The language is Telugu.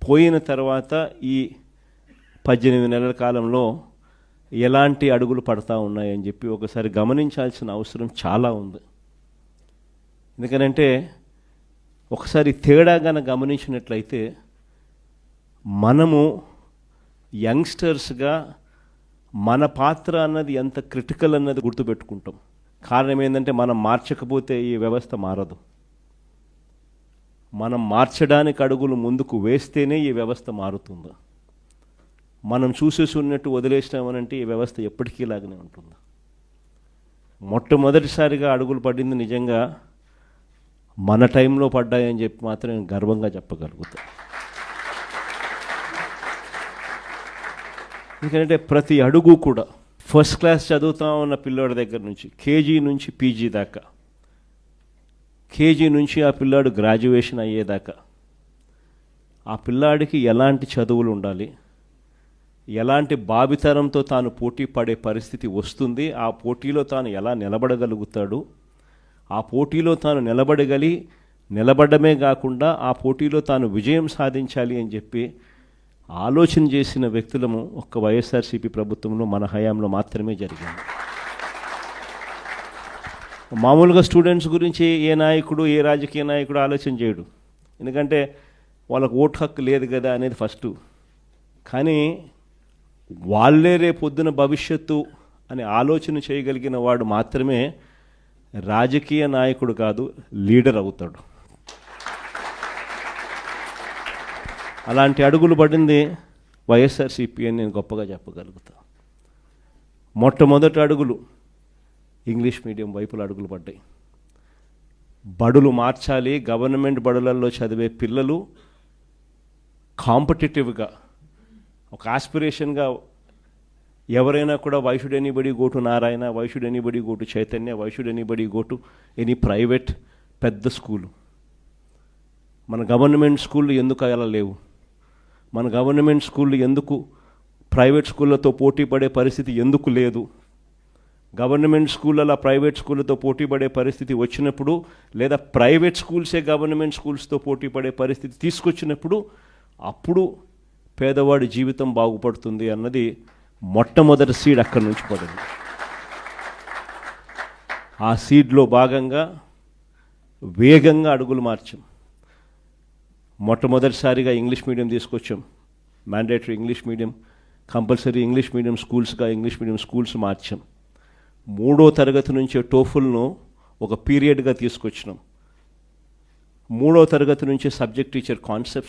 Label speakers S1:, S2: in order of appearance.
S1: పోయిన తర్వాత ఈ 18 నెలల కాలంలో ఎలాంటి అడుగులు పడతా ఉన్నాయని చెప్పి ఒకసారి గమనించాల్సిన అవసరం చాలా ఉంది. ఎందుకనంటే ఒకసారి తేడాగా గమనించినట్లయితే మనము యంగ్స్టర్స్గా మన పాత్ర అన్నది ఎంత క్రిటికల్ అన్నది గుర్తుపెట్టుకుంటాం. కారణం ఏంటంటే మనం మార్చకపోతే ఈ వ్యవస్థ మారదు. మనం మార్చడానికి అడుగులు ముందుకు వేస్తేనే ఈ వ్యవస్థ మారుతుంది. మనం చూసేసి ఉన్నట్టు వదిలేసినామనంటే ఈ వ్యవస్థ ఎప్పటికీ లాగానే ఉంటుంది. మొట్టమొదటిసారిగా అడుగులు పడింది నిజంగా మన టైంలో పడ్డాయని చెప్పి మాత్రం నేను గర్వంగా చెప్పగలుగుతాను. ఎందుకంటే ప్రతి అడుగు కూడా ఫస్ట్ క్లాస్ చదువుతా ఉన్న పిల్లాడి దగ్గర నుంచి కేజీ నుంచి పీజీ దాకా, కేజీ నుంచి ఆ పిల్లాడు గ్రాడ్యుయేషన్ అయ్యేదాకా ఆ పిల్లాడికి ఎలాంటి చదువులు ఉండాలి, ఎలాంటి భావితరంతో తాను పోటీ పడే పరిస్థితి వస్తుంది, ఆ పోటీలో తాను ఎలా నిలబడగలుగుతాడు, ఆ పోటీలో తాను నిలబడమే కాకుండా ఆ పోటీలో తాను విజయం సాధించాలి అని చెప్పి ఆలోచన చేసిన వ్యక్తులము ఒక్క వైఎస్ఆర్సీపీ ప్రభుత్వంలో మన హయాంలో మాత్రమే జరిగింది. మామూలుగా స్టూడెంట్స్ గురించి ఏ నాయకుడు, ఏ రాజకీయ నాయకుడు ఆలోచన చేయడు. ఎందుకంటే వాళ్ళకు ఓటు హక్కు లేదు కదా అనేది ఫస్ట్. కానీ వాళ్ళే రేపొద్దున భవిష్యత్తు అనే ఆలోచన చేయగలిగిన వాడు మాత్రమే రాజకీయ నాయకుడు కాదు, లీడర్ అవుతాడు. అలాంటి అడుగులు పడింది వైఎస్ఆర్సీపీ అని నేను గొప్పగా చెప్పగలుగుతా. మొట్టమొదటి అడుగులు ఇంగ్లీష్ మీడియం వైపుల అడుగులు పడ్డాయి. బడులు మార్చాలి, గవర్నమెంట్ బడులలో చదివే పిల్లలు కాంపిటేటివ్గా ఒక ఆస్పిరేషన్గా ఎవరైనా కూడా why should anybody go to Narayana, why should anybody go to Chaitanya, why should anybody go to any private పెద్ద స్కూలు. మన గవర్నమెంట్ స్కూళ్ళు ఎందుకు అలా లేవు? మన గవర్నమెంట్ స్కూళ్ళు ఎందుకు ప్రైవేట్ స్కూళ్ళతో పోటీ పడే పరిస్థితి ఎందుకు లేదు? గవర్నమెంట్ స్కూళ్ళ ప్రైవేట్ స్కూళ్ళతో పోటీ పడే పరిస్థితి వచ్చినప్పుడు, లేదా ప్రైవేట్ స్కూల్సే గవర్నమెంట్ స్కూల్స్తో పోటీ పడే పరిస్థితి తీసుకొచ్చినప్పుడు అప్పుడు పేదవాడి జీవితం బాగుపడుతుంది అన్నది మొట్టమొదటి సీడ్ అక్కడి నుంచి పడింది. ఆ సీడ్లో భాగంగా వేగంగా అడుగులు మార్చాం. మొట్టమొదటిసారిగా ఇంగ్లీష్ మీడియం తీసుకొచ్చాం. Mandatory English medium, compulsory English medium స్కూల్స్గా ఇంగ్లీష్ మీడియం స్కూల్స్ మార్చాం. 3వ తరగతి నుంచే టోఫుల్ను ఒక పీరియడ్గా తీసుకొచ్చినాం. 3వ తరగతి నుంచే సబ్జెక్ట్ టీచర్ కాన్సెప్ట్స్